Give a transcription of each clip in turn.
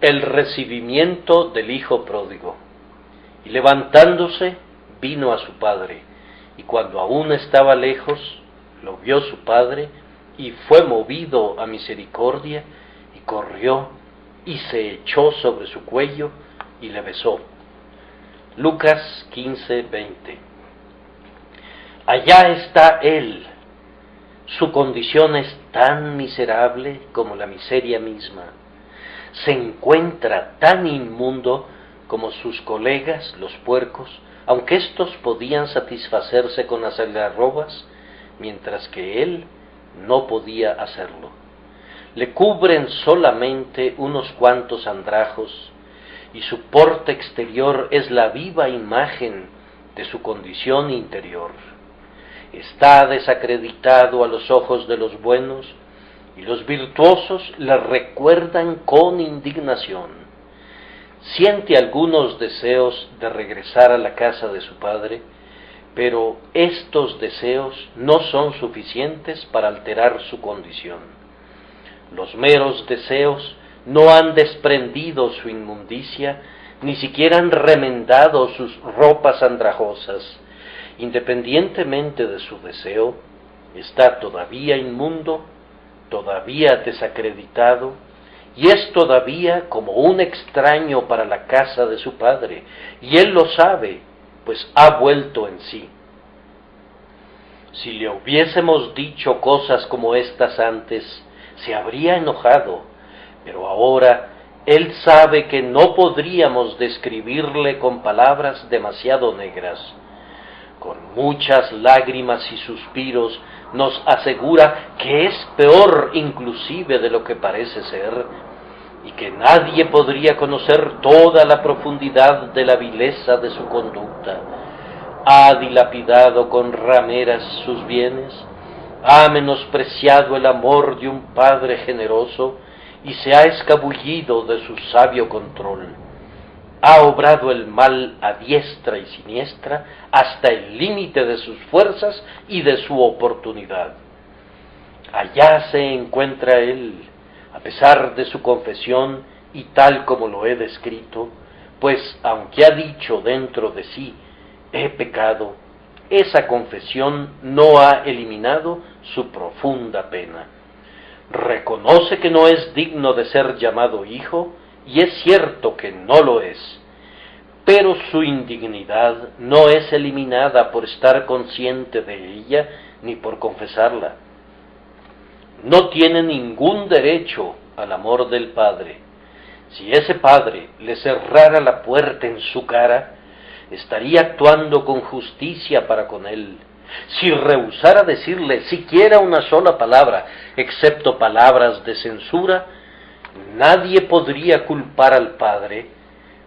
El recibimiento del hijo pródigo. Y levantándose, vino a su padre, y cuando aún estaba lejos, lo vio su padre, y fue movido a misericordia, y corrió, y se echó sobre su cuello, y le besó. Lucas 15:20. Allá está él. Su condición es tan miserable como la miseria misma. Se encuentra tan inmundo como sus colegas, los puercos, aunque éstos podían satisfacerse con las algarrobas, mientras que él no podía hacerlo. Le cubren solamente unos cuantos andrajos, y su porte exterior es la viva imagen de su condición interior. Está desacreditado a los ojos de los buenos, y los virtuosos le recuerdan con indignación. Siente algunos deseos de regresar a la casa de su padre, pero estos deseos no son suficientes para alterar su condición. Los meros deseos no han desprendido su inmundicia, ni siquiera han remendado sus ropas andrajosas. Independientemente de su deseo, está todavía inmundo, todavía desacreditado, y es todavía como un extraño para la casa de su padre, y él lo sabe, pues ha vuelto en sí. Si le hubiésemos dicho cosas como estas antes, se habría enojado, pero ahora él sabe que no podríamos describirle con palabras demasiado negras. Con muchas lágrimas y suspiros nos asegura que es peor inclusive de lo que parece ser, y que nadie podría conocer toda la profundidad de la vileza de su conducta. Ha dilapidado con rameras sus bienes, ha menospreciado el amor de un padre generoso, y se ha escabullido de su sabio control. Ha obrado el mal a diestra y siniestra hasta el límite de sus fuerzas y de su oportunidad. Allá se encuentra él, a pesar de su confesión y tal como lo he descrito, pues aunque ha dicho dentro de sí, he pecado, esa confesión no ha eliminado su profunda pena. Reconoce que no es digno de ser llamado hijo, y es cierto que no lo es, pero su indignidad no es eliminada por estar consciente de ella ni por confesarla. No tiene ningún derecho al amor del Padre. Si ese Padre le cerrara la puerta en su cara, estaría actuando con justicia para con él. Si rehusara decirle siquiera una sola palabra, excepto palabras de censura, nadie podría culpar al Padre,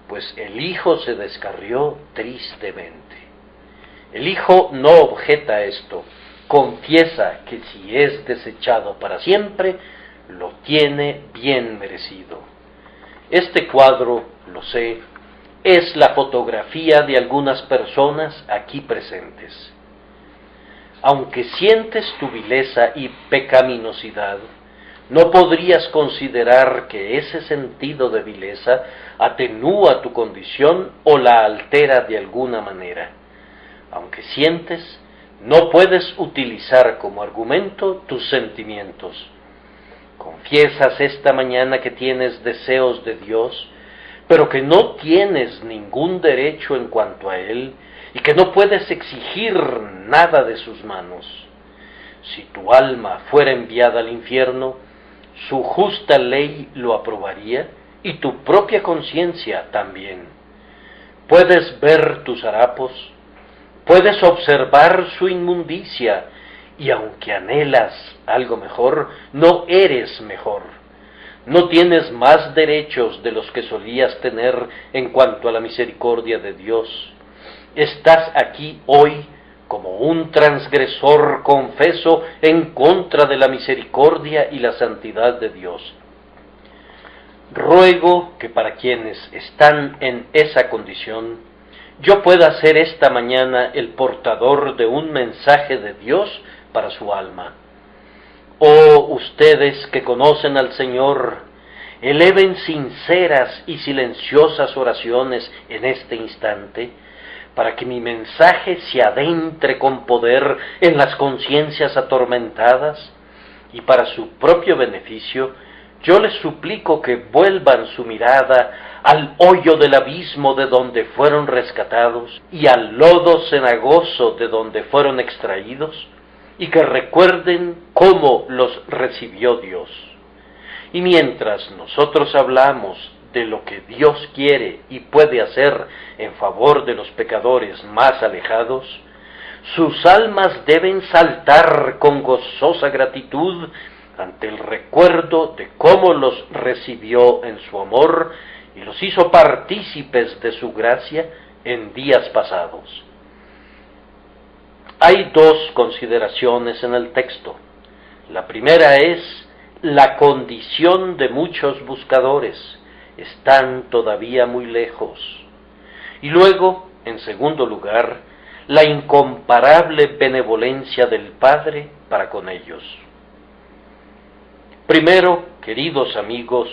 pues el Hijo se descarrió tristemente. El Hijo no objeta esto, confiesa que si es desechado para siempre, lo tiene bien merecido. Este cuadro, lo sé, es la fotografía de algunas personas aquí presentes. Aunque sientes tu vileza y pecaminosidad, no podrías considerar que ese sentido de vileza atenúa tu condición o la altera de alguna manera. Aunque sientes, no puedes utilizar como argumento tus sentimientos. Confiesas esta mañana que tienes deseos de Dios, pero que no tienes ningún derecho en cuanto a Él y que no puedes exigir nada de sus manos. Si tu alma fuera enviada al infierno, su justa ley lo aprobaría y tu propia conciencia también. Puedes ver tus harapos, puedes observar su inmundicia, y aunque anhelas algo mejor, no eres mejor. No tienes más derechos de los que solías tener en cuanto a la misericordia de Dios. Estás aquí hoy como un transgresor confeso en contra de la misericordia y la santidad de Dios. Ruego que para quienes están en esa condición, yo pueda ser esta mañana el portador de un mensaje de Dios para su alma. Oh ustedes que conocen al Señor, eleven sinceras y silenciosas oraciones en este instante, para que mi mensaje se adentre con poder en las conciencias atormentadas, y para su propio beneficio, yo les suplico que vuelvan su mirada al hoyo del abismo de donde fueron rescatados y al lodo cenagoso de donde fueron extraídos, y que recuerden cómo los recibió Dios. Y mientras nosotros hablamos de lo que Dios quiere y puede hacer en favor de los pecadores más alejados, sus almas deben saltar con gozosa gratitud ante el recuerdo de cómo los recibió en su amor y los hizo partícipes de su gracia en días pasados. Hay dos consideraciones en el texto. La primera es la condición de muchos buscadores. Están todavía muy lejos. Y luego, en segundo lugar, la incomparable benevolencia del Padre para con ellos. Primero, queridos amigos,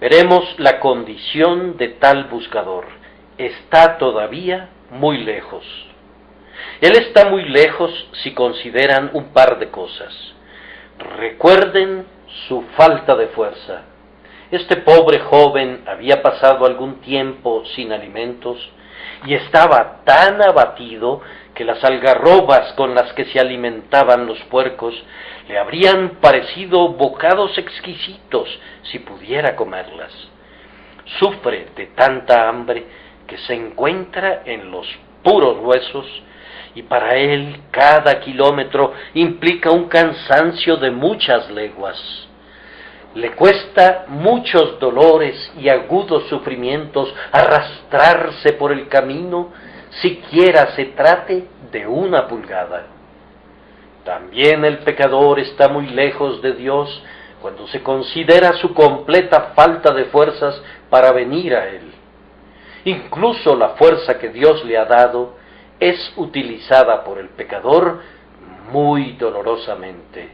veremos la condición de tal buscador. Está todavía muy lejos. Él está muy lejos si consideran un par de cosas. Recuerden su falta de fuerza. Este pobre joven había pasado algún tiempo sin alimentos y estaba tan abatido que las algarrobas con las que se alimentaban los puercos le habrían parecido bocados exquisitos si pudiera comerlas. Sufre de tanta hambre que se encuentra en los puros huesos, y para él cada kilómetro implica un cansancio de muchas leguas. Le cuesta muchos dolores y agudos sufrimientos arrastrarse por el camino, siquiera se trate de una pulgada. También el pecador está muy lejos de Dios cuando se considera su completa falta de fuerzas para venir a Él. Incluso la fuerza que Dios le ha dado es utilizada por el pecador muy dolorosamente.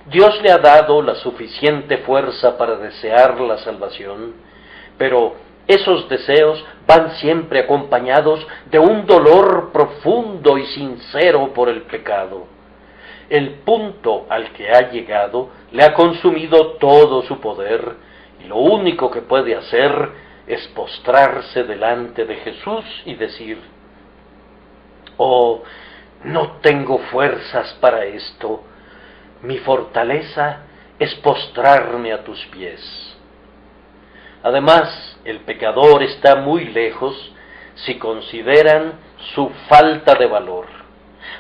Dios le ha dado la suficiente fuerza para desear la salvación, pero esos deseos van siempre acompañados de un dolor profundo y sincero por el pecado. El punto al que ha llegado le ha consumido todo su poder, y lo único que puede hacer es postrarse delante de Jesús y decir: «Oh, no tengo fuerzas para esto. Mi fortaleza es postrarme a tus pies». Además, el pecador está muy lejos si consideran su falta de valor.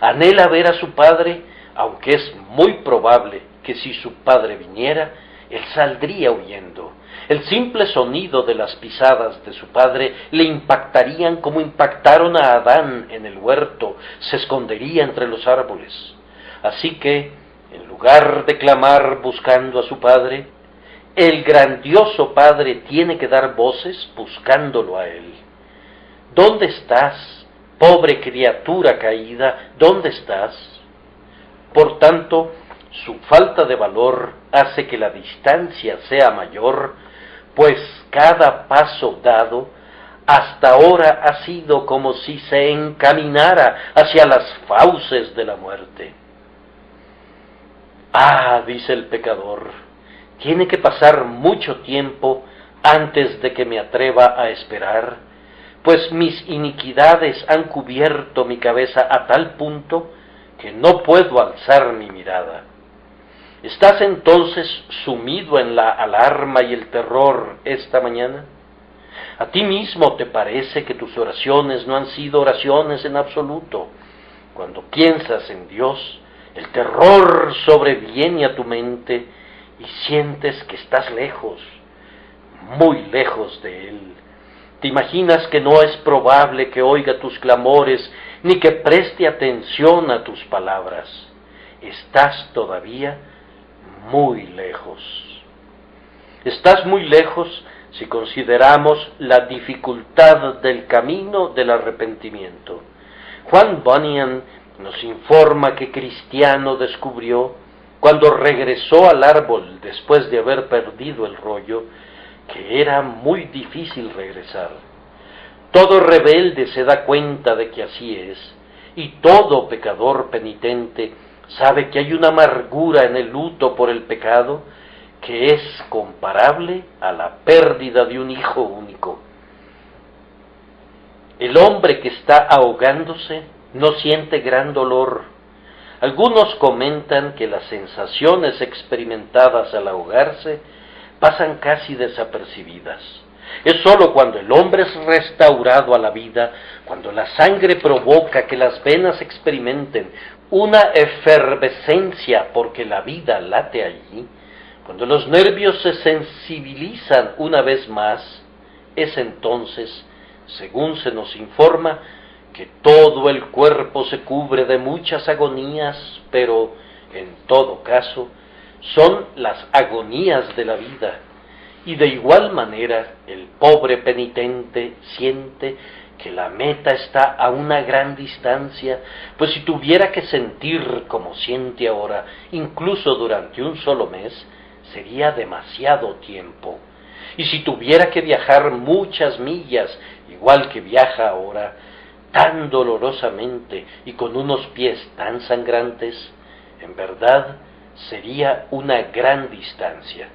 Anhela ver a su padre, aunque es muy probable que si su padre viniera, él saldría huyendo. El simple sonido de las pisadas de su padre le impactarían como impactaron a Adán en el huerto, se escondería entre los árboles. Así que, en lugar de clamar buscando a su padre, el grandioso Padre tiene que dar voces buscándolo a él. ¿Dónde estás, pobre criatura caída? ¿Dónde estás? Por tanto, su falta de valor hace que la distancia sea mayor, pues cada paso dado hasta ahora ha sido como si se encaminara hacia las fauces de la muerte. «Ah», dice el pecador, «tiene que pasar mucho tiempo antes de que me atreva a esperar, pues mis iniquidades han cubierto mi cabeza a tal punto que no puedo alzar mi mirada». ¿Estás entonces sumido en la alarma y el terror esta mañana? ¿A ti mismo te parece que tus oraciones no han sido oraciones en absoluto? Cuando piensas en Dios, el terror sobreviene a tu mente y sientes que estás lejos, muy lejos de Él. Te imaginas que no es probable que oiga tus clamores ni que preste atención a tus palabras. Estás todavía muy lejos. Estás muy lejos si consideramos la dificultad del camino del arrepentimiento. Juan Bunyan nos informa que Cristiano descubrió, cuando regresó al árbol después de haber perdido el rollo, que era muy difícil regresar. Todo rebelde se da cuenta de que así es, y todo pecador penitente sabe que hay una amargura en el luto por el pecado que es comparable a la pérdida de un hijo único. El hombre que está ahogándose no siente gran dolor. Algunos comentan que las sensaciones experimentadas al ahogarse pasan casi desapercibidas. Es sólo cuando el hombre es restaurado a la vida, cuando la sangre provoca que las venas experimenten una efervescencia porque la vida late allí, cuando los nervios se sensibilizan una vez más, es entonces, según se nos informa, que todo el cuerpo se cubre de muchas agonías, pero, en todo caso, son las agonías de la vida. Y de igual manera, el pobre penitente siente que la meta está a una gran distancia, pues si tuviera que sentir como siente ahora, incluso durante un solo mes, sería demasiado tiempo. Y si tuviera que viajar muchas millas, igual que viaja ahora, tan dolorosamente y con unos pies tan sangrantes, en verdad sería una gran distancia.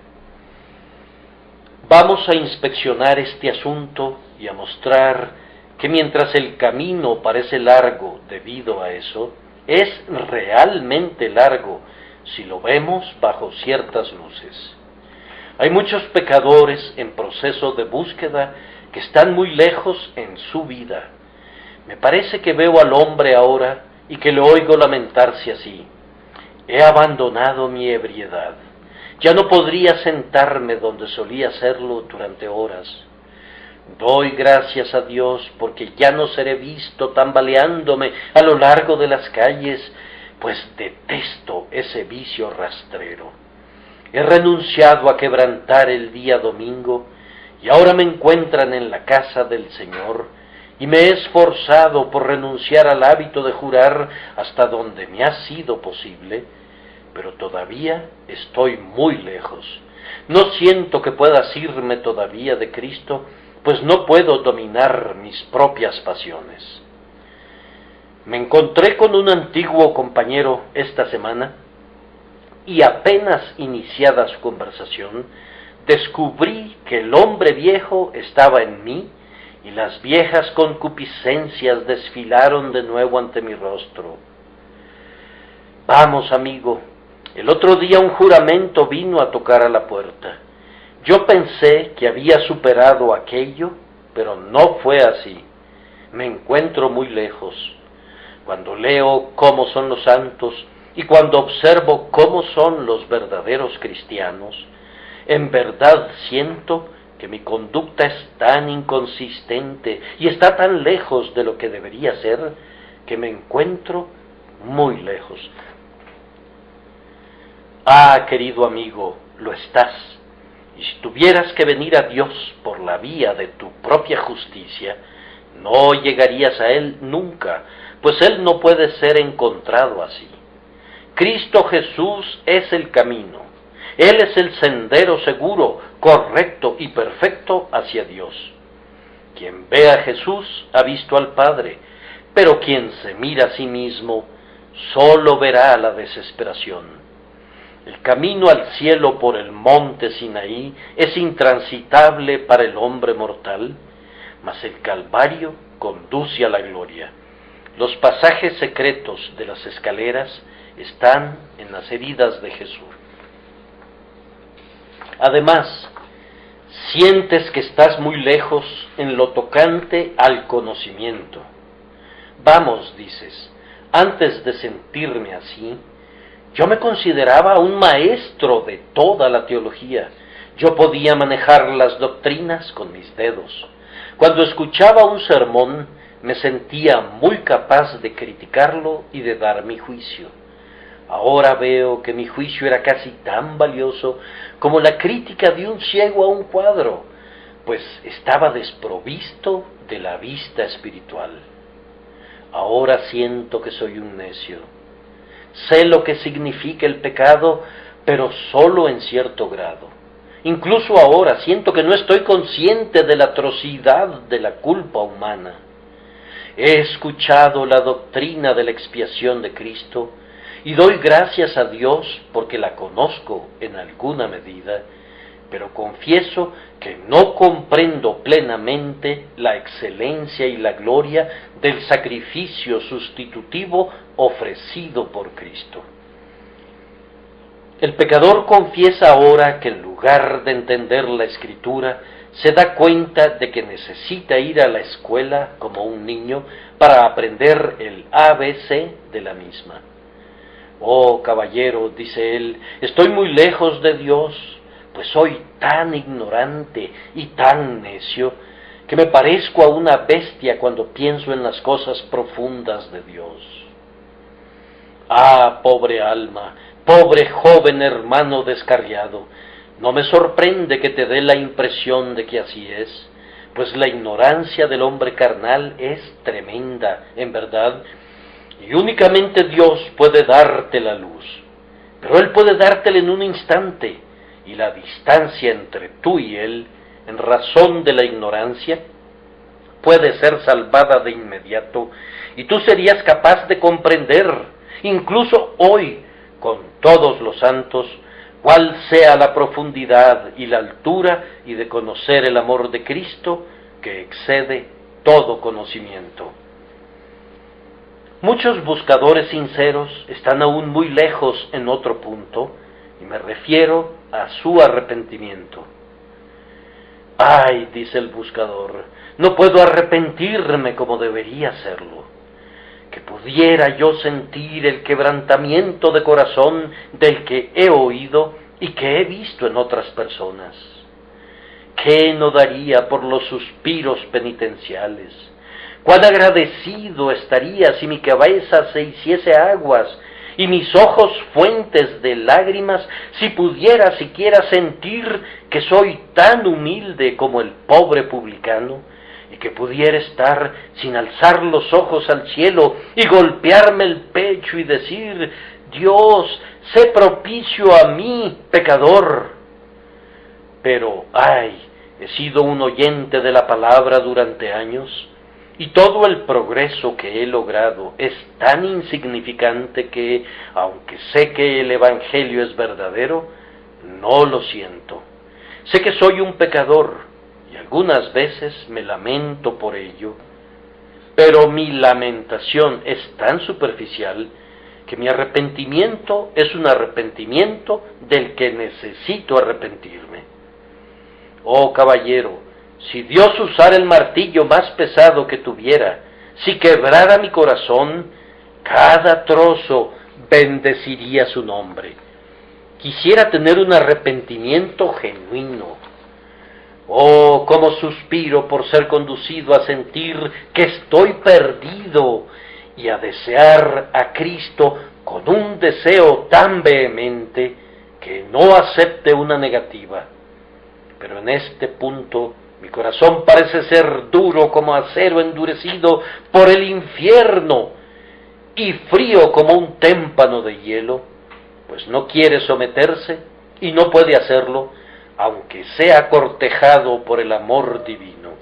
Vamos a inspeccionar este asunto y a mostrar que mientras el camino parece largo debido a eso, es realmente largo si lo vemos bajo ciertas luces. Hay muchos pecadores en proceso de búsqueda que están muy lejos en su vida. Me parece que veo al hombre ahora y que le oigo lamentarse así: he abandonado mi ebriedad. Ya no podría sentarme donde solía hacerlo durante horas. Doy gracias a Dios porque ya no seré visto tambaleándome a lo largo de las calles, pues detesto ese vicio rastrero. He renunciado a quebrantar el día domingo y ahora me encuentran en la casa del Señor, y me he esforzado por renunciar al hábito de jurar hasta donde me ha sido posible, pero todavía estoy muy lejos. No siento que pueda asirme todavía de Cristo, pues no puedo dominar mis propias pasiones. Me encontré con un antiguo compañero esta semana, y apenas iniciada su conversación, descubrí que el hombre viejo estaba en mí, y las viejas concupiscencias desfilaron de nuevo ante mi rostro. Vamos, amigo, el otro día un juramento vino a tocar a la puerta. Yo pensé que había superado aquello, pero no fue así. Me encuentro muy lejos. Cuando leo cómo son los santos y cuando observo cómo son los verdaderos cristianos, en verdad siento que mi conducta es tan inconsistente y está tan lejos de lo que debería ser, que me encuentro muy lejos. Ah, querido amigo, lo estás. Y si tuvieras que venir a Dios por la vía de tu propia justicia, no llegarías a Él nunca, pues Él no puede ser encontrado así. Cristo Jesús es el camino. Él es el sendero seguro, correcto y perfecto hacia Dios. Quien ve a Jesús ha visto al Padre, pero quien se mira a sí mismo solo verá la desesperación. El camino al cielo por el monte Sinaí es intransitable para el hombre mortal, mas el Calvario conduce a la gloria. Los pasajes secretos de las escaleras están en las heridas de Jesús. Además, sientes que estás muy lejos en lo tocante al conocimiento. Vamos, dices, antes de sentirme así, yo me consideraba un maestro de toda la teología. Yo podía manejar las doctrinas con mis dedos. Cuando escuchaba un sermón, me sentía muy capaz de criticarlo y de dar mi juicio. Ahora veo que mi juicio era casi tan valioso como la crítica de un ciego a un cuadro, pues estaba desprovisto de la vista espiritual. Ahora siento que soy un necio. Sé lo que significa el pecado, pero solo en cierto grado. Incluso ahora siento que no estoy consciente de la atrocidad de la culpa humana. He escuchado la doctrina de la expiación de Cristo y doy gracias a Dios porque la conozco en alguna medida, pero confieso que no comprendo plenamente la excelencia y la gloria del sacrificio sustitutivo ofrecido por Cristo. El pecador confiesa ahora que en lugar de entender la Escritura, se da cuenta de que necesita ir a la escuela como un niño para aprender el ABC de la misma. Oh, caballero, dice él, estoy muy lejos de Dios, pues soy tan ignorante y tan necio que me parezco a una bestia cuando pienso en las cosas profundas de Dios. Ah, pobre alma, pobre joven hermano descarriado, no me sorprende que te dé la impresión de que así es, pues la ignorancia del hombre carnal es tremenda, en verdad, y únicamente Dios puede darte la luz, pero Él puede dártela en un instante, y la distancia entre tú y Él, en razón de la ignorancia, puede ser salvada de inmediato, y tú serías capaz de comprender, incluso hoy, con todos los santos, cuál sea la profundidad y la altura, y de conocer el amor de Cristo, que excede todo conocimiento. Muchos buscadores sinceros están aún muy lejos en otro punto, y me refiero a su arrepentimiento. Ay, dice el buscador, no puedo arrepentirme como debería hacerlo. Que pudiera yo sentir el quebrantamiento de corazón del que he oído y que he visto en otras personas. ¿Qué no daría por los suspiros penitenciales? Cuán agradecido estaría si mi cabeza se hiciese aguas y mis ojos fuentes de lágrimas, si pudiera siquiera sentir que soy tan humilde como el pobre publicano, y que pudiera estar sin alzar los ojos al cielo y golpearme el pecho y decir: Dios, sé propicio a mí, pecador. Pero, ay, he sido un oyente de la palabra durante años, y todo el progreso que he logrado es tan insignificante que, aunque sé que el Evangelio es verdadero, no lo siento. Sé que soy un pecador, y algunas veces me lamento por ello, pero mi lamentación es tan superficial que mi arrepentimiento es un arrepentimiento del que necesito arrepentirme. Oh caballero, si Dios usara el martillo más pesado que tuviera, si quebrara mi corazón, cada trozo bendeciría su nombre. Quisiera tener un arrepentimiento genuino. Oh, cómo suspiro por ser conducido a sentir que estoy perdido y a desear a Cristo con un deseo tan vehemente que no acepte una negativa. Pero en este punto mi corazón parece ser duro como acero endurecido por el infierno y frío como un témpano de hielo, pues no quiere someterse y no puede hacerlo, aunque sea cortejado por el amor divino.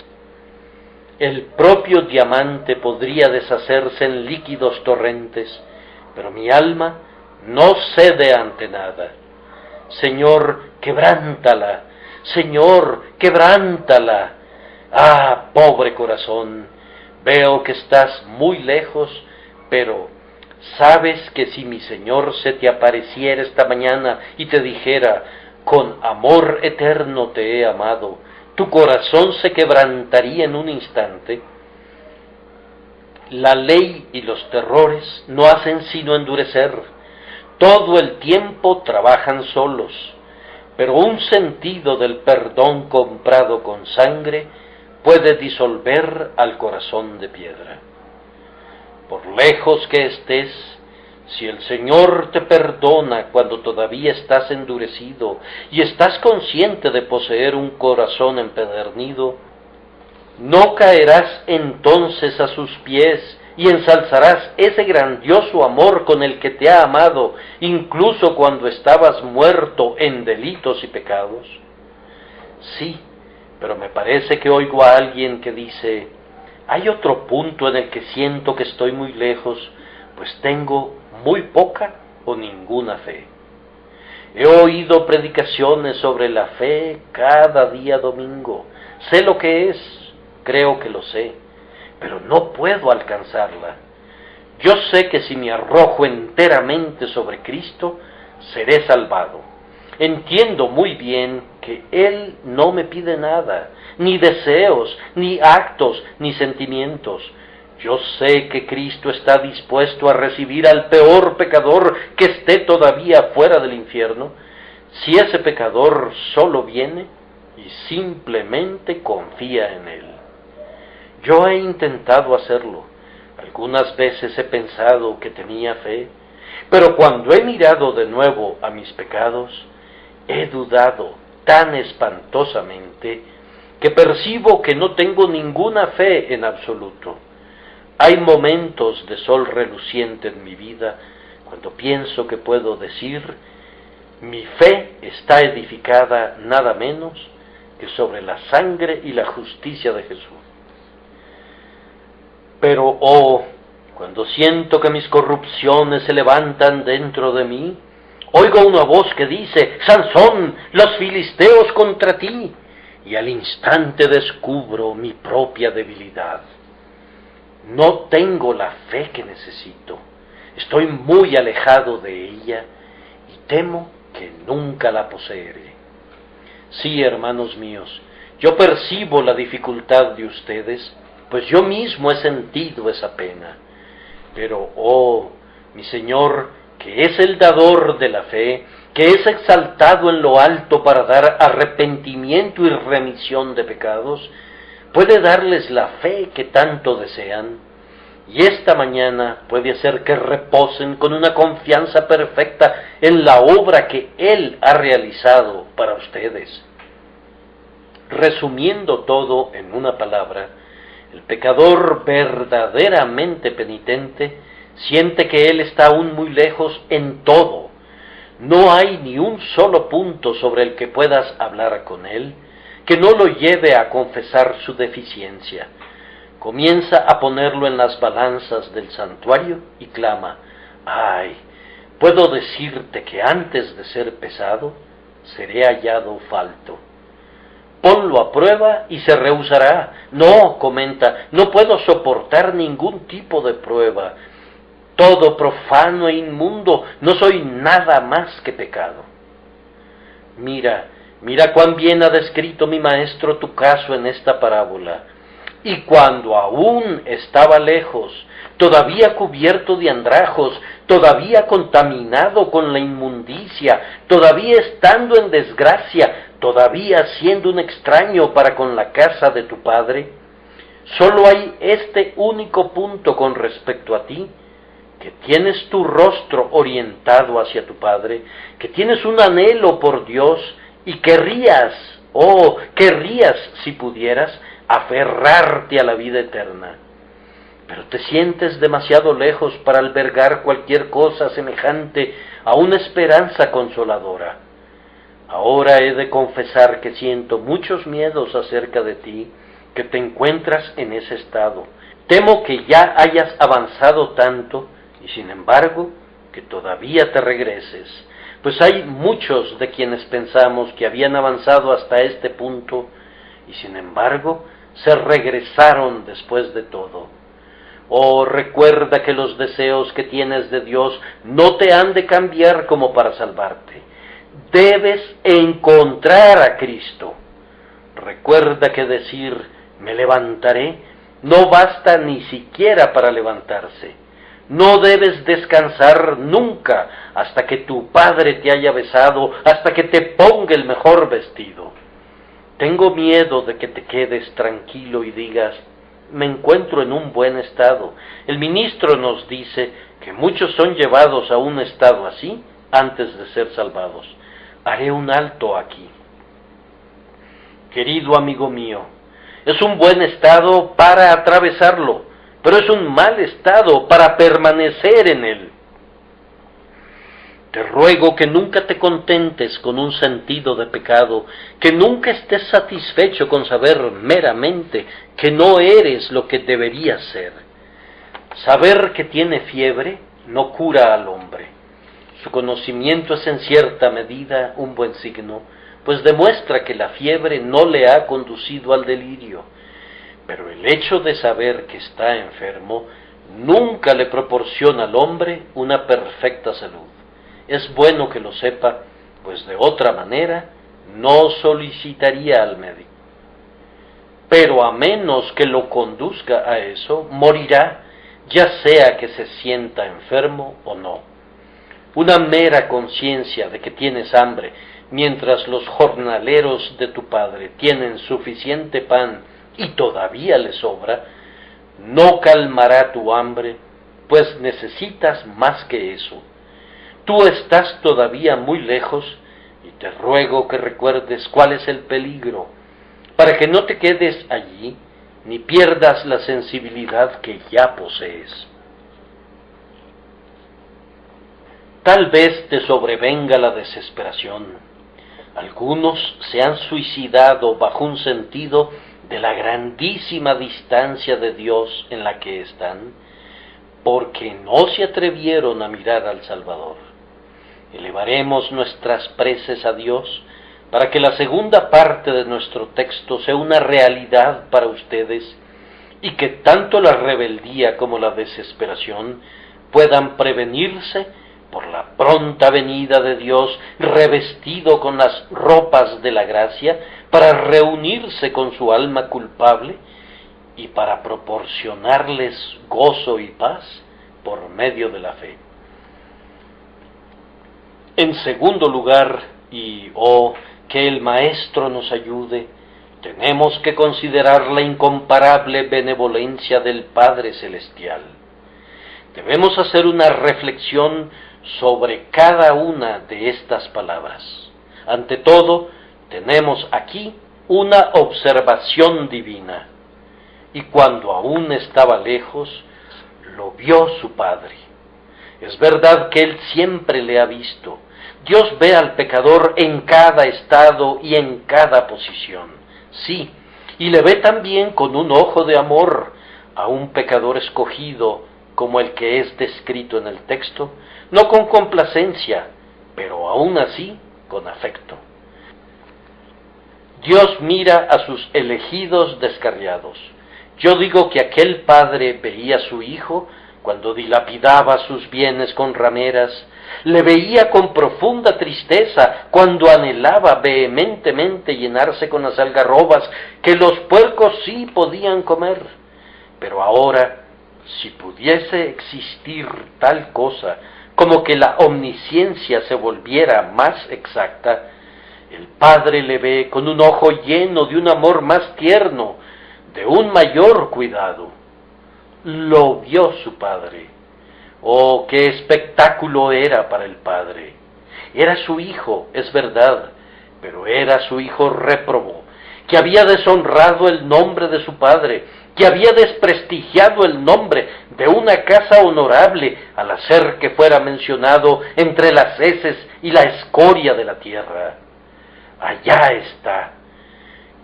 El propio diamante podría deshacerse en líquidos torrentes, pero mi alma no cede ante nada. Señor, quebrántala. Señor, quebrántala. Ah, pobre corazón, veo que estás muy lejos, pero ¿sabes que si mi Señor se te apareciera esta mañana y te dijera: con amor eterno te he amado, tu corazón se quebrantaría en un instante? La ley y los terrores no hacen sino endurecer, todo el tiempo trabajan solos, pero un sentido del perdón comprado con sangre puede disolver al corazón de piedra. Por lejos que estés, si el Señor te perdona cuando todavía estás endurecido y estás consciente de poseer un corazón empedernido, no caerás entonces a sus pies y ensalzarás ese grandioso amor con el que te ha amado, incluso cuando estabas muerto en delitos y pecados. Sí, pero me parece que oigo a alguien que dice, hay otro punto en el que siento que estoy muy lejos, pues tengo muy poca o ninguna fe. He oído predicaciones sobre la fe cada día domingo. Sé lo que es, creo que lo sé, pero no puedo alcanzarla. Yo sé que si me arrojo enteramente sobre Cristo, seré salvado. Entiendo muy bien que Él no me pide nada, ni deseos, ni actos, ni sentimientos. Yo sé que Cristo está dispuesto a recibir al peor pecador que esté todavía fuera del infierno, si ese pecador solo viene y simplemente confía en Él. Yo he intentado hacerlo. Algunas veces he pensado que tenía fe, pero cuando he mirado de nuevo a mis pecados, he dudado tan espantosamente que percibo que no tengo ninguna fe en absoluto. Hay momentos de sol reluciente en mi vida cuando pienso que puedo decir, mi fe está edificada nada menos que sobre la sangre y la justicia de Jesús. Pero, cuando siento que mis corrupciones se levantan dentro de mí, oigo una voz que dice, Sansón, los filisteos contra ti, y al instante descubro mi propia debilidad. No tengo la fe que necesito, estoy muy alejado de ella y temo que nunca la poseeré. Sí, hermanos míos, yo percibo la dificultad de ustedes, pues yo mismo he sentido esa pena. Pero, mi Señor, que es el dador de la fe, que es exaltado en lo alto para dar arrepentimiento y remisión de pecados, puede darles la fe que tanto desean, y esta mañana puede hacer que reposen con una confianza perfecta en la obra que Él ha realizado para ustedes. Resumiendo todo en una palabra, el pecador verdaderamente penitente siente que él está aún muy lejos en todo. No hay ni un solo punto sobre el que puedas hablar con él que no lo lleve a confesar su deficiencia. Comienza a ponerlo en las balanzas del santuario y clama, ¡ay! Puedo decirte que antes de ser pesado, seré hallado falto. Ponlo a prueba y se rehusará. No, comenta, no puedo soportar ningún tipo de prueba. Todo profano e inmundo, no soy nada más que pecado. Mira cuán bien ha descrito mi maestro tu caso en esta parábola. Y cuando aún estaba lejos, todavía cubierto de andrajos, todavía contaminado con la inmundicia, todavía estando en desgracia, todavía siendo un extraño para con la casa de tu padre, solo hay este único punto con respecto a ti, que tienes tu rostro orientado hacia tu Padre, que tienes un anhelo por Dios y querrías si pudieras, aferrarte a la vida eterna. Pero te sientes demasiado lejos para albergar cualquier cosa semejante a una esperanza consoladora. Ahora he de confesar que siento muchos miedos acerca de ti, que te encuentras en ese estado. Temo que ya hayas avanzado tanto y sin embargo que todavía te regreses, pues hay muchos de quienes pensamos que habían avanzado hasta este punto y sin embargo se regresaron después de todo. Recuerda que los deseos que tienes de Dios no te han de cambiar como para salvarte. Debes encontrar a Cristo. Recuerda que decir, me levantaré, no basta ni siquiera para levantarse. No debes descansar nunca hasta que tu Padre te haya besado, hasta que te ponga el mejor vestido. Tengo miedo de que te quedes tranquilo y digas, me encuentro en un buen estado. El ministro nos dice que muchos son llevados a un estado así antes de ser salvados. Haré un alto aquí. Querido amigo mío, es un buen estado para atravesarlo, pero es un mal estado para permanecer en él. Te ruego que nunca te contentes con un sentido de pecado, que nunca estés satisfecho con saber meramente que no eres lo que deberías ser. Saber que tiene fiebre no cura al hombre. Su conocimiento es en cierta medida un buen signo, pues demuestra que la fiebre no le ha conducido al delirio. Pero el hecho de saber que está enfermo nunca le proporciona al hombre una perfecta salud. Es bueno que lo sepa, pues de otra manera no solicitaría al médico. Pero a menos que lo conduzca a eso, morirá, ya sea que se sienta enfermo o no. Una mera conciencia de que tienes hambre, mientras los jornaleros de tu padre tienen suficiente pan y todavía les sobra, no calmará tu hambre, pues necesitas más que eso. Tú estás todavía muy lejos y te ruego que recuerdes cuál es el peligro, para que no te quedes allí ni pierdas la sensibilidad que ya posees. Tal vez te sobrevenga la desesperación. Algunos se han suicidado bajo un sentido de la grandísima distancia de Dios en la que están, porque no se atrevieron a mirar al Salvador. Elevaremos nuestras preces a Dios para que la segunda parte de nuestro texto sea una realidad para ustedes y que tanto la rebeldía como la desesperación puedan prevenirse por la pronta venida de Dios revestido con las ropas de la gracia para reunirse con su alma culpable y para proporcionarles gozo y paz por medio de la fe. En segundo lugar, y que el Maestro nos ayude, tenemos que considerar la incomparable benevolencia del Padre Celestial. Debemos hacer una reflexión sobre cada una de estas palabras. Ante todo, tenemos aquí una observación divina. Y cuando aún estaba lejos, lo vio su Padre. Es verdad que Él siempre le ha visto. Dios ve al pecador en cada estado y en cada posición. Sí, y le ve también con un ojo de amor a un pecador escogido como el que es descrito en el texto, no con complacencia, pero aún así con afecto. Dios mira a sus elegidos descarriados. Yo digo que aquel padre veía a su hijo cuando dilapidaba sus bienes con rameras, le veía con profunda tristeza cuando anhelaba vehementemente llenarse con las algarrobas que los puercos sí podían comer. Pero ahora, si pudiese existir tal cosa como que la omnisciencia se volviera más exacta, el Padre le ve con un ojo lleno de un amor más tierno, de un mayor cuidado. Lo vio su Padre. Oh, qué espectáculo era para el Padre. Era su hijo, es verdad, pero era su hijo réprobo, que había deshonrado el nombre de su Padre, que había desprestigiado el nombre de una casa honorable al hacer que fuera mencionado entre las heces y la escoria de la tierra. Allá está.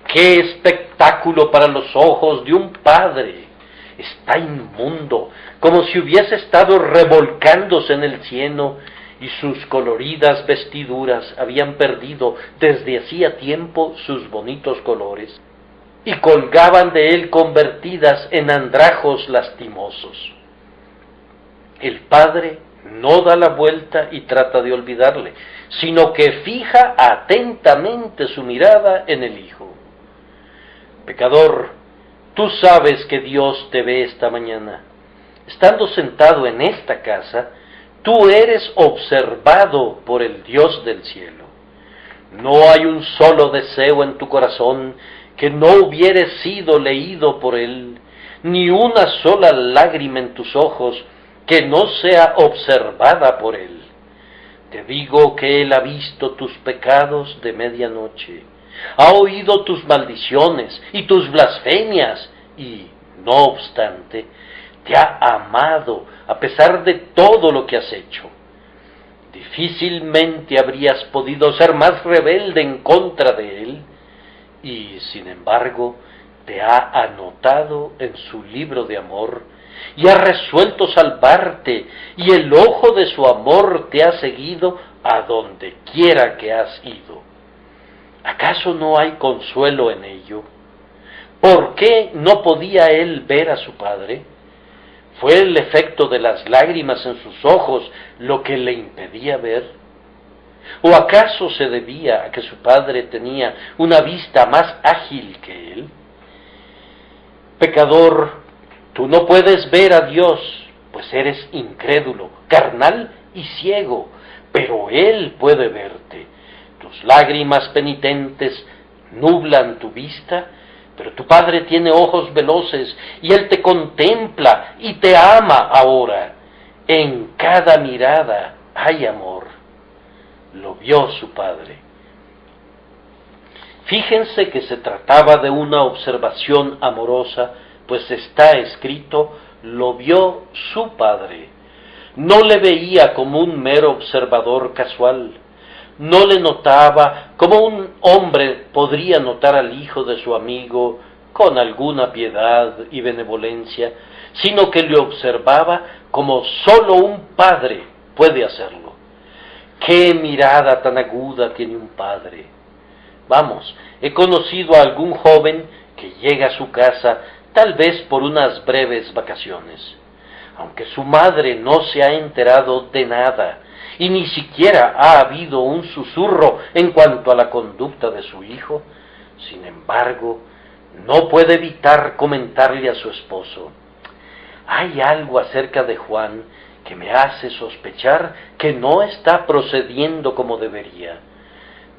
¡Qué espectáculo para los ojos de un padre! Está inmundo, como si hubiese estado revolcándose en el cieno, y sus coloridas vestiduras habían perdido desde hacía tiempo sus bonitos colores, y colgaban de él convertidas en andrajos lastimosos. El padre no da la vuelta y trata de olvidarle, sino que fija atentamente su mirada en el hijo. Pecador, tú sabes que Dios te ve esta mañana. Estando sentado en esta casa, tú eres observado por el Dios del cielo. No hay un solo deseo en tu corazón que no hubiere sido leído por Él, ni una sola lágrima en tus ojos que no sea observada por Él. Te digo que Él ha visto tus pecados de medianoche, ha oído tus maldiciones y tus blasfemias, y, no obstante, te ha amado a pesar de todo lo que has hecho. Difícilmente habrías podido ser más rebelde en contra de él, y sin embargo te ha anotado en su libro de amor, y ha resuelto salvarte, y el ojo de su amor te ha seguido a donde quiera que has ido. ¿Acaso no hay consuelo en ello? ¿Por qué no podía él ver a su padre? ¿Fue el efecto de las lágrimas en sus ojos lo que le impedía ver? ¿O acaso se debía a que su padre tenía una vista más ágil que él? Pecador, tú no puedes ver a Dios, pues eres incrédulo, carnal y ciego, pero Él puede verte. Tus lágrimas penitentes nublan tu vista, pero tu Padre tiene ojos veloces y Él te contempla y te ama ahora. En cada mirada hay amor. Lo vio su Padre. Fíjense que se trataba de una observación amorosa, pues está escrito, lo vio su Padre. No le veía como un mero observador casual. No le notaba como un hombre podría notar al hijo de su amigo con alguna piedad y benevolencia, sino que le observaba como sólo un padre puede hacerlo. ¡Qué mirada tan aguda tiene un padre! Vamos, he conocido a algún joven que llega a su casa tal vez por unas breves vacaciones. Aunque su madre no se ha enterado de nada, y ni siquiera ha habido un susurro en cuanto a la conducta de su hijo, sin embargo, no puede evitar comentarle a su esposo: hay algo acerca de Juan que me hace sospechar que no está procediendo como debería.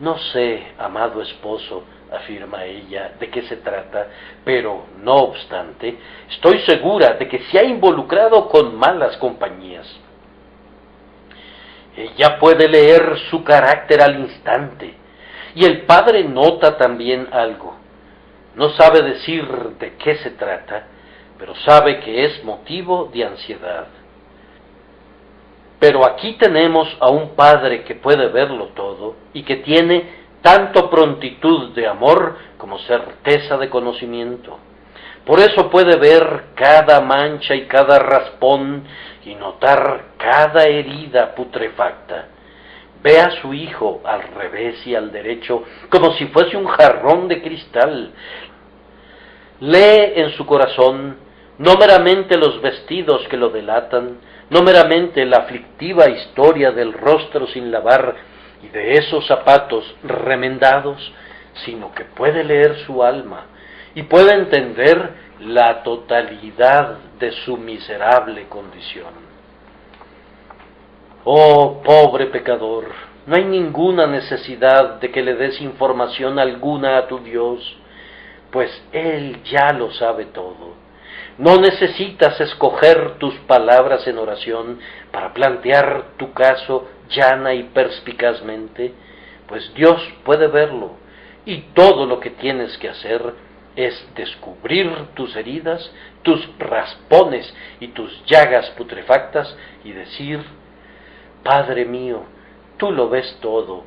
No sé, amado esposo, afirma ella, de qué se trata, pero, no obstante, estoy segura de que se ha involucrado con malas compañías. Ella puede leer su carácter al instante, y el padre nota también algo. No sabe decir de qué se trata, pero sabe que es motivo de ansiedad. Pero aquí tenemos a un padre que puede verlo todo y que tiene tanto prontitud de amor como certeza de conocimiento. Por eso puede ver cada mancha y cada raspón y notar cada herida putrefacta. Ve a su hijo al revés y al derecho como si fuese un jarrón de cristal. Lee en su corazón no meramente los vestidos que lo delatan, no meramente la aflictiva historia del rostro sin lavar y de esos zapatos remendados, sino que puede leer su alma y puede entender la totalidad de su miserable condición. Oh, pobre pecador, no hay ninguna necesidad de que le des información alguna a tu Dios, pues Él ya lo sabe todo. No necesitas escoger tus palabras en oración para plantear tu caso llana y perspicazmente, pues Dios puede verlo, y todo lo que tienes que hacer es descubrir tus heridas, tus raspones y tus llagas putrefactas y decir: Padre mío, tú lo ves todo,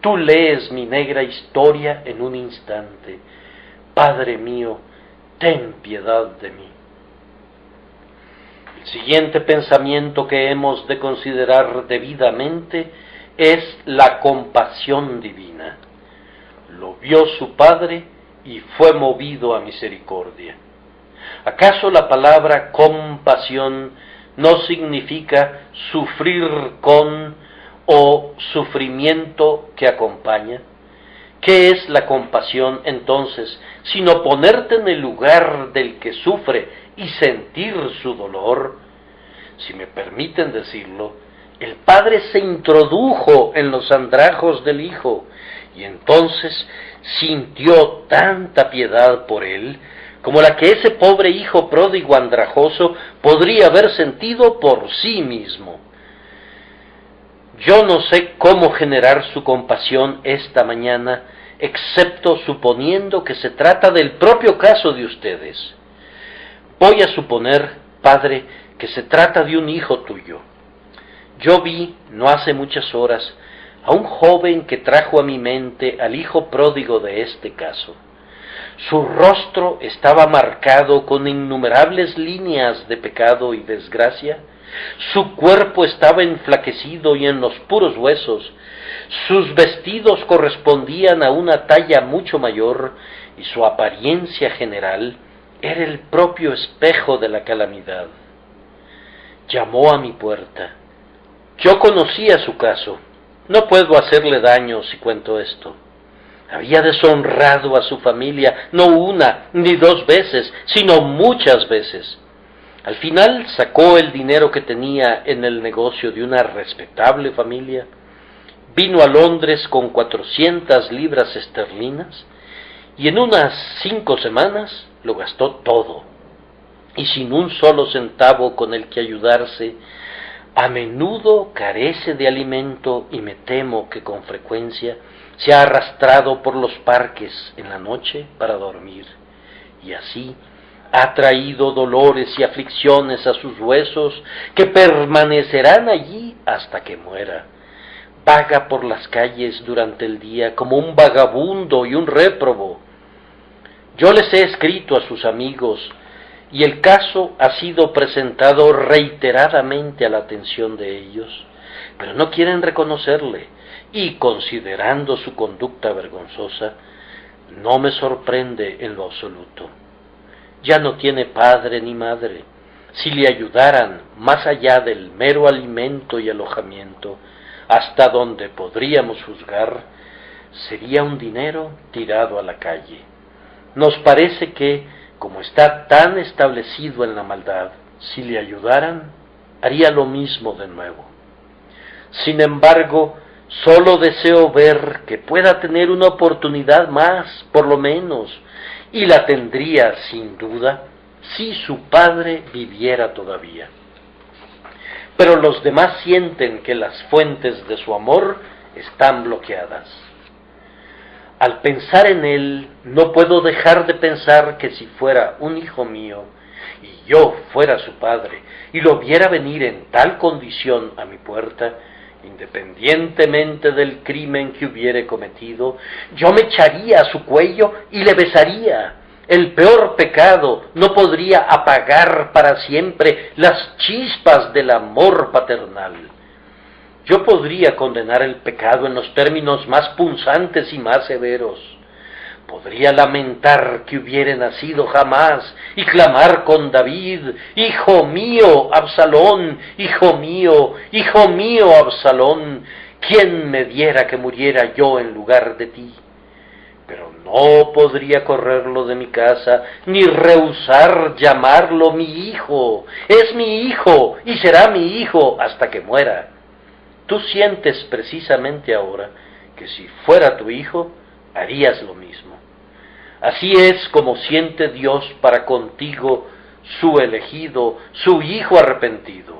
tú lees mi negra historia en un instante. Padre mío, ten piedad de mí. El siguiente pensamiento que hemos de considerar debidamente es la compasión divina. Lo vio su Padre y fue movido a misericordia. ¿Acaso la palabra compasión no significa sufrir con o sufrimiento que acompaña? ¿Qué es la compasión entonces, sino ponerte en el lugar del que sufre y sentir su dolor? Si me permiten decirlo, el Padre se introdujo en los andrajos del Hijo y entonces sintió tanta piedad por él como la que ese pobre hijo pródigo andrajoso podría haber sentido por sí mismo. Yo no sé cómo generar su compasión esta mañana, excepto suponiendo que se trata del propio caso de ustedes. Voy a suponer, Padre, que se trata de un hijo tuyo. Yo vi, no hace muchas horas, a un joven que trajo a mi mente al hijo pródigo de este caso. Su rostro estaba marcado con innumerables líneas de pecado y desgracia, su cuerpo estaba enflaquecido y en los puros huesos, sus vestidos correspondían a una talla mucho mayor y su apariencia general era el propio espejo de la calamidad. Llamó a mi puerta. Yo conocía su caso. No puedo hacerle daño si cuento esto. Había deshonrado a su familia no una ni dos veces, sino muchas veces. Al final sacó el dinero que tenía en el negocio de una respetable familia, vino a Londres con 400 libras esterlinas y en unas 5 semanas lo gastó todo, y sin un solo centavo con el que ayudarse. A menudo carece de alimento y me temo que con frecuencia se ha arrastrado por los parques en la noche para dormir, y así ha traído dolores y aflicciones a sus huesos que permanecerán allí hasta que muera. Vaga por las calles durante el día como un vagabundo y un réprobo. Yo les he escrito a sus amigos, y el caso ha sido presentado reiteradamente a la atención de ellos, pero no quieren reconocerle, y considerando su conducta vergonzosa, no me sorprende en lo absoluto. Ya no tiene padre ni madre. Si le ayudaran más allá del mero alimento y alojamiento, hasta donde podríamos juzgar, sería un dinero tirado a la calle. Nos parece que, como está tan establecido en la maldad, si le ayudaran, haría lo mismo de nuevo. Sin embargo, solo deseo ver que pueda tener una oportunidad más, por lo menos, y la tendría, sin duda, si su padre viviera todavía. Pero los demás sienten que las fuentes de su amor están bloqueadas. Al pensar en él, no puedo dejar de pensar que si fuera un hijo mío, y yo fuera su padre, y lo viera venir en tal condición a mi puerta, independientemente del crimen que hubiere cometido, yo me echaría a su cuello y le besaría. El peor pecado no podría apagar para siempre las chispas del amor paternal. Yo podría condenar el pecado en los términos más punzantes y más severos. Podría lamentar que hubiere nacido jamás y clamar con David: «Hijo mío, Absalón, hijo mío, Absalón, ¿quién me diera que muriera yo en lugar de ti?». Pero no podría correrlo de mi casa, ni rehusar llamarlo mi hijo. Es mi hijo y será mi hijo hasta que muera. Tú sientes precisamente ahora que si fuera tu hijo, harías lo mismo. Así es como siente Dios para contigo, su elegido, su hijo arrepentido.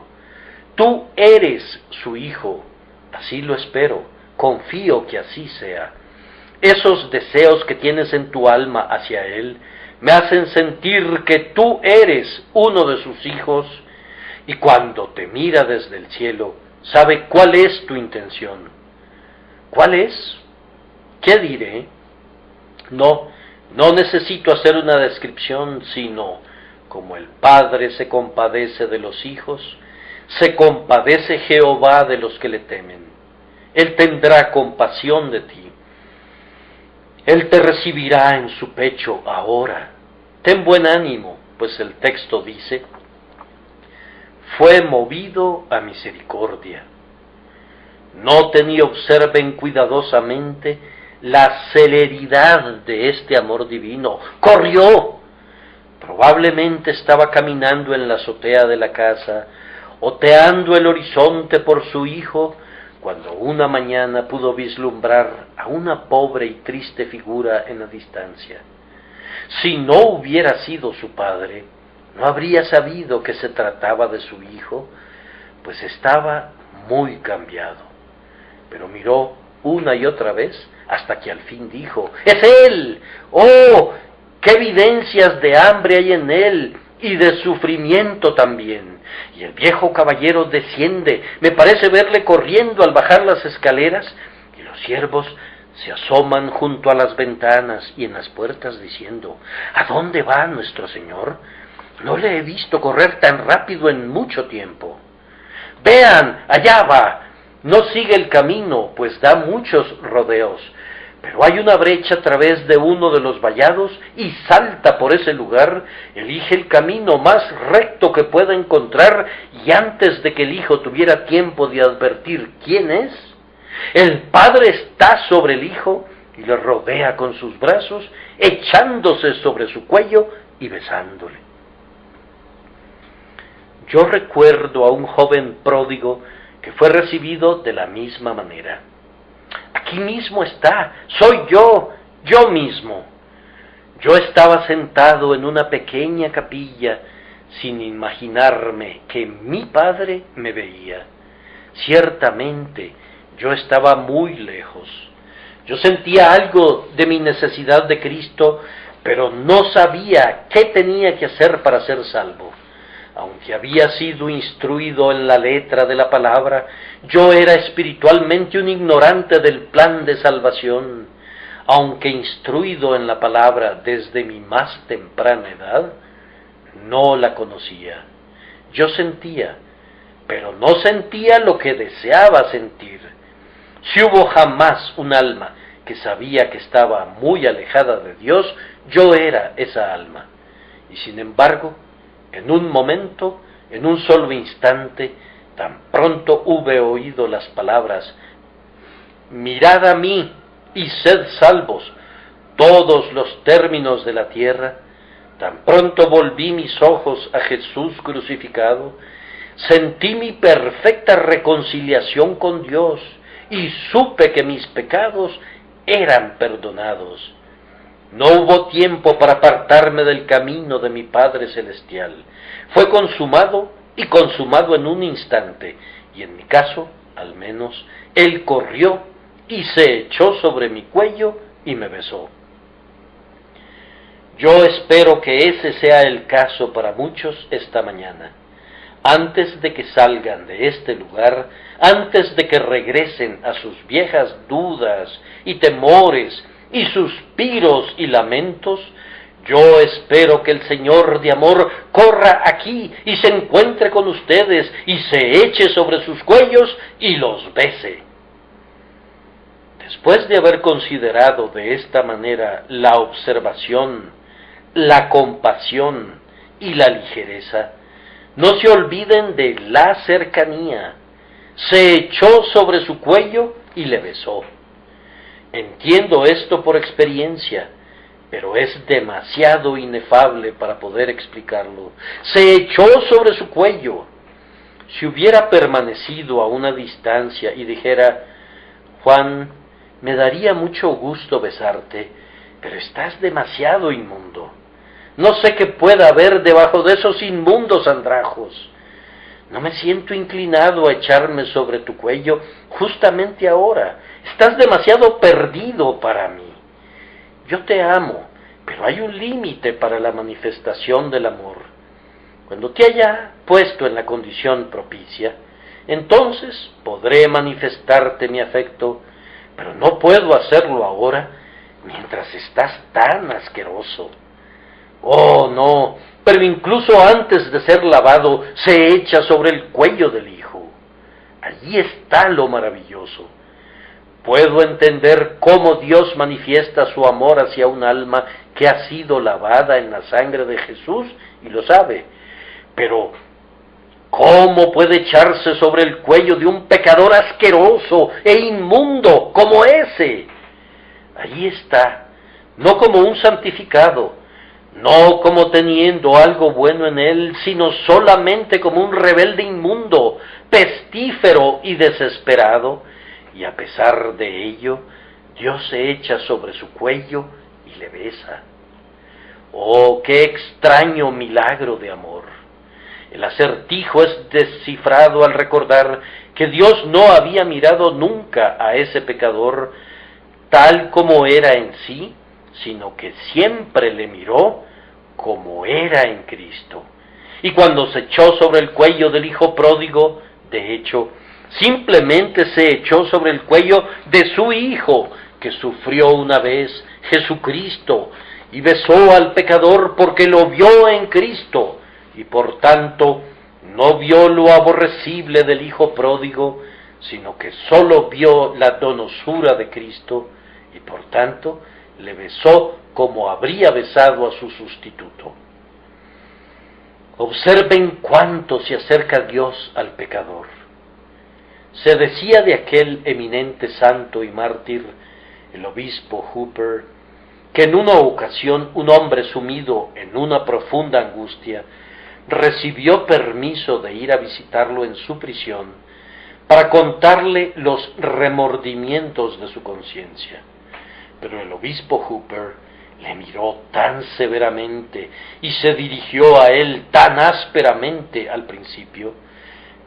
Tú eres su hijo, así lo espero, confío que así sea. Esos deseos que tienes en tu alma hacia Él me hacen sentir que tú eres uno de sus hijos, y cuando te mira desde el cielo, sabe cuál es tu intención. ¿Cuál es? ¿Qué diré? No necesito hacer una descripción, sino, como el Padre se compadece de los hijos, se compadece Jehová de los que le temen. Él tendrá compasión de ti. Él te recibirá en su pecho ahora. Ten buen ánimo, pues el texto dice: fue movido a misericordia. Noten y observen cuidadosamente la celeridad de este amor divino. Corrió. Probablemente estaba caminando en la azotea de la casa, oteando el horizonte por su hijo, cuando una mañana pudo vislumbrar a una pobre y triste figura en la distancia. Si no hubiera sido su padre, no habría sabido que se trataba de su hijo, pues estaba muy cambiado. Pero miró una y otra vez hasta que al fin dijo: «¡Es él! ¡Oh! ¡Qué evidencias de hambre hay en él! y de sufrimiento también. Y el viejo caballero desciende, me parece verle corriendo al bajar las escaleras, y los siervos se asoman junto a las ventanas y en las puertas diciendo: ¿a dónde va nuestro señor? No le he visto correr tan rápido en mucho tiempo. Vean, allá va. No sigue el camino, pues da muchos rodeos, pero hay una brecha a través de uno de los vallados y salta por ese lugar, elige el camino más recto que pueda encontrar, y antes de que el hijo tuviera tiempo de advertir quién es, el padre está sobre el hijo y le rodea con sus brazos, echándose sobre su cuello y besándole. Yo recuerdo a un joven pródigo que fue recibido de la misma manera. Aquí mismo está, soy yo mismo. Yo estaba sentado en una pequeña capilla sin imaginarme que mi padre me veía. Ciertamente, yo estaba muy lejos. Yo sentía algo de mi necesidad de Cristo, pero no sabía qué tenía que hacer para ser salvo. Aunque había sido instruido en la letra de la palabra, yo era espiritualmente un ignorante del plan de salvación. Aunque instruido en la palabra desde mi más temprana edad, no la conocía. Yo sentía, pero no sentía lo que deseaba sentir. Si hubo jamás un alma que sabía que estaba muy alejada de Dios, yo era esa alma. Y sin embargo, en un momento, en un solo instante, tan pronto hube oído las palabras: mirad a mí y sed salvos todos los términos de la tierra, tan pronto volví mis ojos a Jesús crucificado, sentí mi perfecta reconciliación con Dios y supe que mis pecados eran perdonados. No hubo tiempo para apartarme del camino de mi Padre Celestial. Fue consumado y consumado en un instante, y en mi caso, al menos, Él corrió y se echó sobre mi cuello y me besó. Yo espero que ese sea el caso para muchos esta mañana. Antes de que salgan de este lugar, antes de que regresen a sus viejas dudas y temores, y suspiros y lamentos, yo espero que el Señor de amor corra aquí y se encuentre con ustedes y se eche sobre sus cuellos y los bese. Después de haber considerado de esta manera la observación, la compasión y la ligereza, no se olviden de la cercanía. Se echó sobre su cuello y le besó. Entiendo esto por experiencia, pero es demasiado inefable para poder explicarlo. Se echó sobre su cuello. Si hubiera permanecido a una distancia y dijera: Juan, me daría mucho gusto besarte, pero estás demasiado inmundo. No sé qué pueda haber debajo de esos inmundos andrajos. No me siento inclinado a echarme sobre tu cuello justamente ahora. Estás demasiado perdido para mí. Yo te amo, pero hay un límite para la manifestación del amor. Cuando te haya puesto en la condición propicia, entonces podré manifestarte mi afecto, pero no puedo hacerlo ahora mientras estás tan asqueroso. Oh, no, pero incluso antes de ser lavado, se echa sobre el cuello del Hijo. Allí está lo maravilloso. Puedo entender cómo Dios manifiesta su amor hacia un alma que ha sido lavada en la sangre de Jesús y lo sabe. Pero, ¿cómo puede echarse sobre el cuello de un pecador asqueroso e inmundo como ese? Allí está, no como un santificado, no como teniendo algo bueno en él, sino solamente como un rebelde inmundo, pestífero y desesperado, y a pesar de ello, Dios se echa sobre su cuello y le besa. ¡Oh, qué extraño milagro de amor! El acertijo es descifrado al recordar que Dios no había mirado nunca a ese pecador tal como era en sí, sino que siempre le miró como era en Cristo. Y cuando se echó sobre el cuello del hijo pródigo, de hecho, simplemente se echó sobre el cuello de su hijo, que sufrió una vez, Jesucristo, y besó al pecador porque lo vio en Cristo, y por tanto no vio lo aborrecible del hijo pródigo, sino que sólo vio la donosura de Cristo, y por tanto le besó como habría besado a su sustituto. Observen cuánto se acerca Dios al pecador. Se decía de aquel eminente santo y mártir, el obispo Hooper, que en una ocasión un hombre sumido en una profunda angustia recibió permiso de ir a visitarlo en su prisión para contarle los remordimientos de su conciencia. Pero el obispo Hooper le miró tan severamente y se dirigió a él tan ásperamente al principio,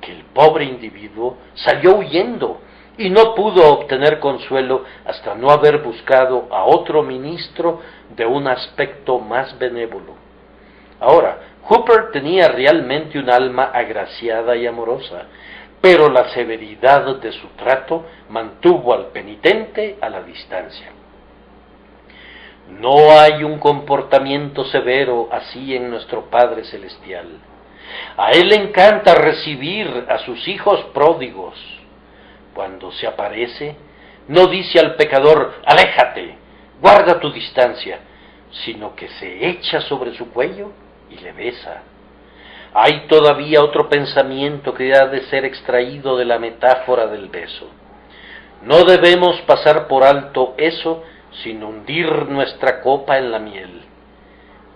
que el pobre individuo salió huyendo y no pudo obtener consuelo hasta no haber buscado a otro ministro de un aspecto más benévolo. Ahora, Hooper tenía realmente un alma agraciada y amorosa, pero la severidad de su trato mantuvo al penitente a la distancia. No hay un comportamiento severo así en nuestro Padre Celestial. A Él le encanta recibir a sus hijos pródigos. Cuando se aparece, no dice al pecador, aléjate, guarda tu distancia, sino que se echa sobre su cuello y le besa. Hay todavía otro pensamiento que ha de ser extraído de la metáfora del beso. No debemos pasar por alto eso sin hundir nuestra copa en la miel.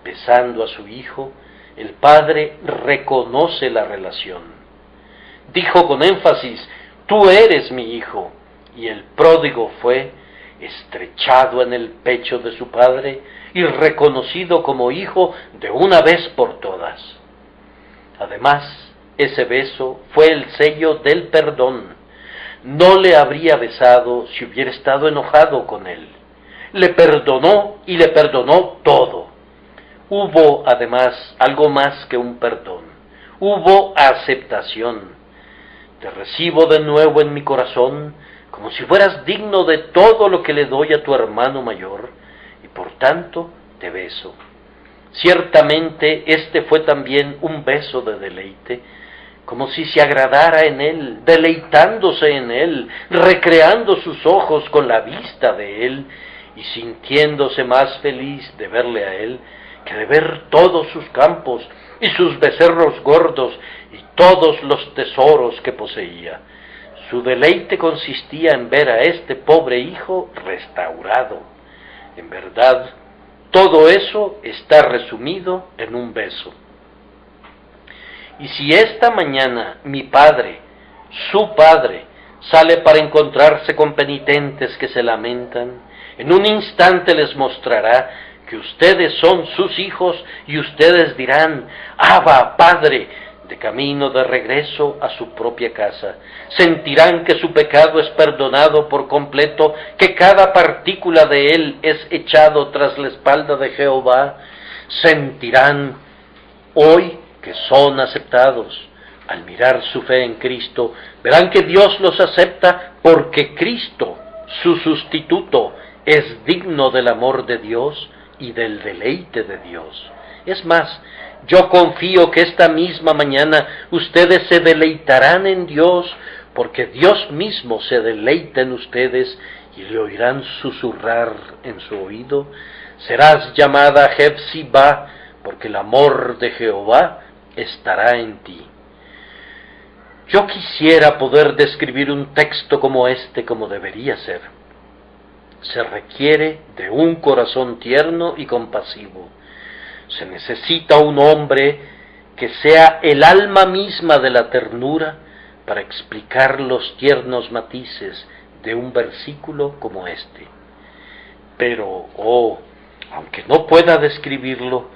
Besando a su hijo, el padre reconoce la relación. Dijo con énfasis, tú eres mi hijo, y el pródigo fue estrechado en el pecho de su padre y reconocido como hijo de una vez por todas. Además, ese beso fue el sello del perdón. No le habría besado si hubiera estado enojado con él. Le perdonó y le perdonó todo. Hubo, además, algo más que un perdón. Hubo aceptación. Te recibo de nuevo en mi corazón, como si fueras digno de todo lo que le doy a tu hermano mayor, y por tanto te beso. Ciertamente este fue también un beso de deleite, como si se agradara en él, deleitándose en él, recreando sus ojos con la vista de él, y sintiéndose más feliz de verle a él que de ver todos sus campos y sus becerros gordos y todos los tesoros que poseía. Su deleite consistía en ver a este pobre hijo restaurado. En verdad, todo eso está resumido en un beso. Y si esta mañana mi padre, su padre, sale para encontrarse con penitentes que se lamentan, en un instante les mostrará que ustedes son sus hijos y ustedes dirán, Abba, Padre, de camino de regreso a su propia casa. Sentirán que su pecado es perdonado por completo, que cada partícula de él es echado tras la espalda de Jehová. Sentirán hoy que son aceptados. Al mirar su fe en Cristo, verán que Dios los acepta porque Cristo, su sustituto, es digno del amor de Dios y del deleite de Dios. Es más, yo confío que esta misma mañana ustedes se deleitarán en Dios, porque Dios mismo se deleita en ustedes y le oirán susurrar en su oído, serás llamada Jefsibá, porque el amor de Jehová estará en ti. Yo quisiera poder describir un texto como este como debería ser. Se requiere de un corazón tierno y compasivo. Se necesita un hombre que sea el alma misma de la ternura para explicar los tiernos matices de un versículo como este. Pero, aunque no pueda describirlo,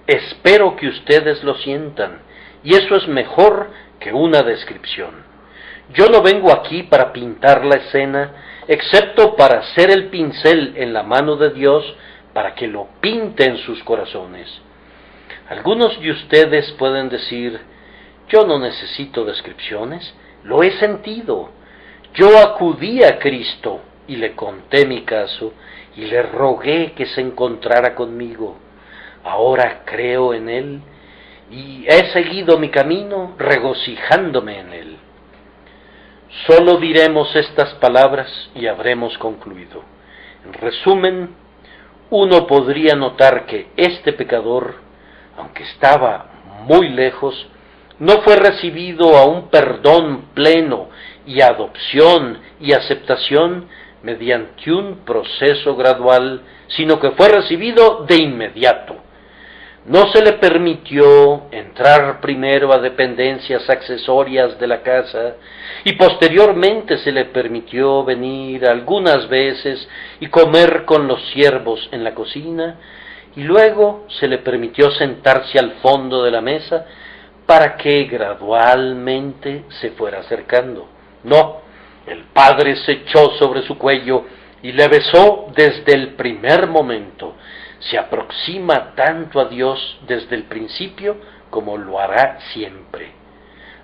espero que ustedes lo sientan, y eso es mejor que una descripción. Yo no vengo aquí para pintar la escena, excepto para ser el pincel en la mano de Dios para que lo pinte en sus corazones. Algunos de ustedes pueden decir, yo no necesito descripciones, lo he sentido. Yo acudí a Cristo y le conté mi caso y le rogué que se encontrara conmigo. Ahora creo en Él y he seguido mi camino regocijándome en Él. Solo diremos estas palabras y habremos concluido. En resumen, uno podría notar que este pecador, aunque estaba muy lejos, no fue recibido a un perdón pleno y adopción y aceptación mediante un proceso gradual, sino que fue recibido de inmediato. No se le permitió entrar primero a dependencias accesorias de la casa y posteriormente se le permitió venir algunas veces y comer con los siervos en la cocina y luego se le permitió sentarse al fondo de la mesa para que gradualmente se fuera acercando. No, el Padre se echó sobre su cuello y le besó desde el primer momento. Se aproxima tanto a Dios desde el principio como lo hará siempre.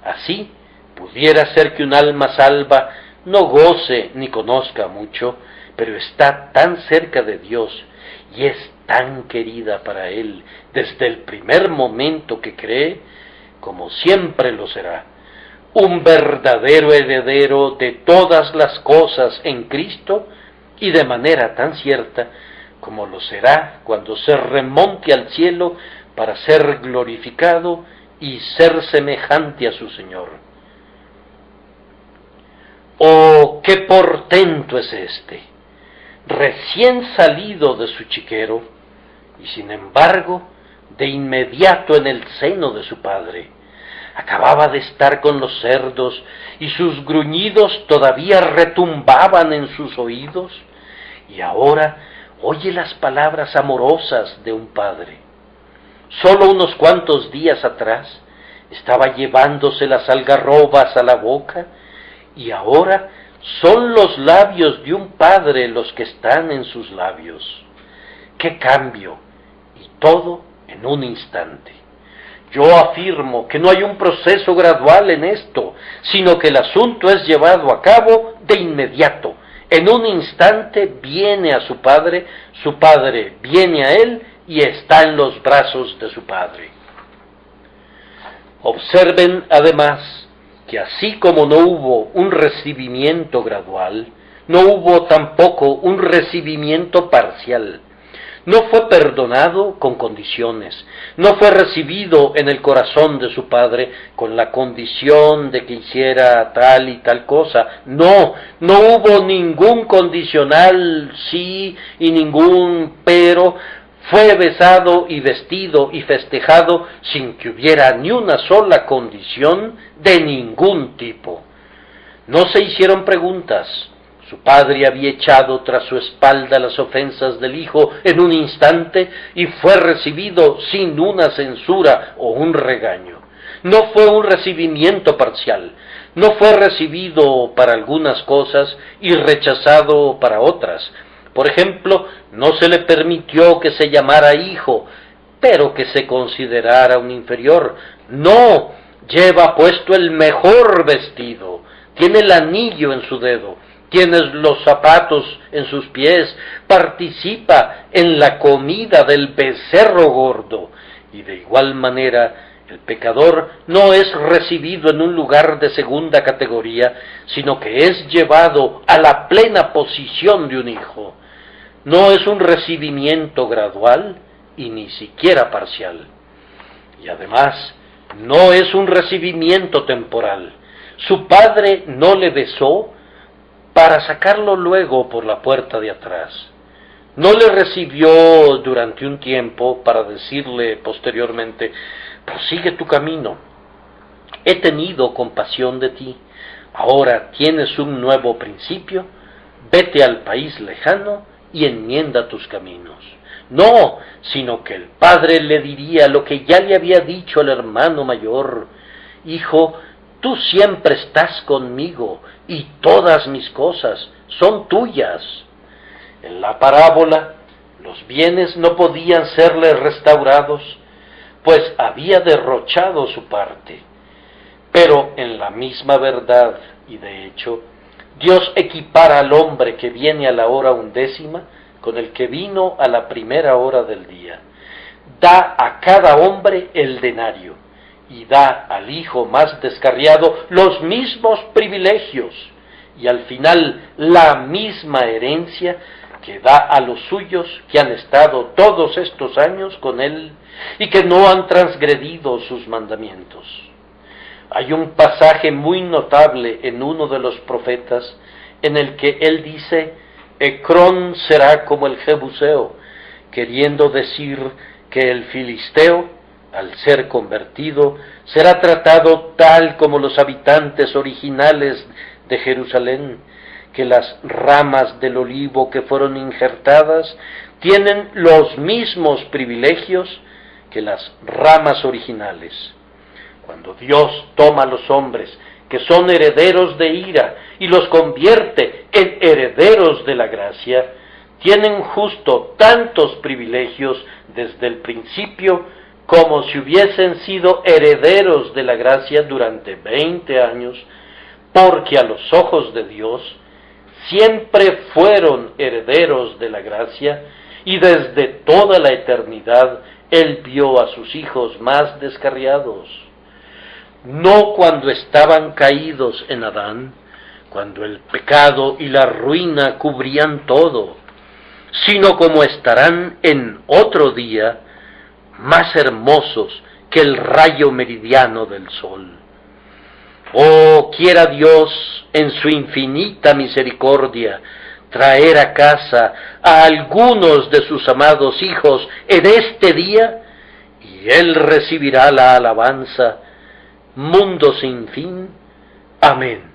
Así, pudiera ser que un alma salva no goce ni conozca mucho, pero está tan cerca de Dios y es tan querida para Él desde el primer momento que cree, como siempre lo será. Un verdadero heredero de todas las cosas en Cristo y de manera tan cierta como lo será cuando se remonte al cielo para ser glorificado y ser semejante a su Señor. ¡Oh, qué portento es este! Recién salido de su chiquero, y sin embargo, de inmediato en el seno de su padre. Acababa de estar con los cerdos, y sus gruñidos todavía retumbaban en sus oídos, y ahora oye las palabras amorosas de un padre. Solo unos cuantos días atrás estaba llevándose las algarrobas a la boca y ahora son los labios de un padre los que están en sus labios. ¡Qué cambio! Y todo en un instante. Yo afirmo que no hay un proceso gradual en esto, sino que el asunto es llevado a cabo de inmediato. En un instante viene a su padre viene a él y está en los brazos de su padre. Observen además que así como no hubo un recibimiento gradual, no hubo tampoco un recibimiento parcial. No fue perdonado con condiciones, no fue recibido en el corazón de su padre con la condición de que hiciera tal y tal cosa. No hubo ningún condicional sí y ningún pero. Fue besado y vestido y festejado sin que hubiera ni una sola condición de ningún tipo. No se hicieron preguntas. Su padre había echado tras su espalda las ofensas del hijo en un instante y fue recibido sin una censura o un regaño. No fue un recibimiento parcial, no fue recibido para algunas cosas y rechazado para otras. Por ejemplo, no se le permitió que se llamara hijo, pero que se considerara un inferior. No, lleva puesto el mejor vestido, tiene el anillo en su dedo, tiene los zapatos en sus pies, participa en la comida del becerro gordo, y de igual manera el pecador no es recibido en un lugar de segunda categoría, sino que es llevado a la plena posición de un hijo. No es un recibimiento gradual y ni siquiera parcial. Y además, no es un recibimiento temporal. Su padre no le besó para sacarlo luego por la puerta de atrás. No le recibió durante un tiempo para decirle posteriormente, prosigue tu camino. He tenido compasión de ti. Ahora tienes un nuevo principio. Vete al país lejano y enmienda tus caminos. No, sino que el padre le diría lo que ya le había dicho al hermano mayor: hijo, tú siempre estás conmigo y todas mis cosas son tuyas. En la parábola, los bienes no podían serle restaurados, pues había derrochado su parte. Pero en la misma verdad y de hecho, Dios equipara al hombre que viene a la hora 11 con el que vino a la primera hora del día. Da a cada hombre el denario y da al hijo más descarriado los mismos privilegios y al final la misma herencia que da a los suyos que han estado todos estos años con él y que no han transgredido sus mandamientos. Hay un pasaje muy notable en uno de los profetas en el que él dice: Ecrón será como el Jebuseo, queriendo decir que el filisteo, al ser convertido, será tratado tal como los habitantes originales de Jerusalén, que las ramas del olivo que fueron injertadas tienen los mismos privilegios que las ramas originales. Cuando Dios toma a los hombres que son herederos de ira y los convierte en herederos de la gracia, tienen justo tantos privilegios desde el principio como si hubiesen sido herederos de la gracia durante 20 años, porque a los ojos de Dios siempre fueron herederos de la gracia y desde toda la eternidad Él vio a sus hijos más descarriados. No cuando estaban caídos en Adán, cuando el pecado y la ruina cubrían todo, sino como estarán en otro día, más hermosos que el rayo meridiano del sol. Oh, quiera Dios, en su infinita misericordia, traer a casa a algunos de sus amados hijos en este día, y Él recibirá la alabanza, mundo sin fin. Amén.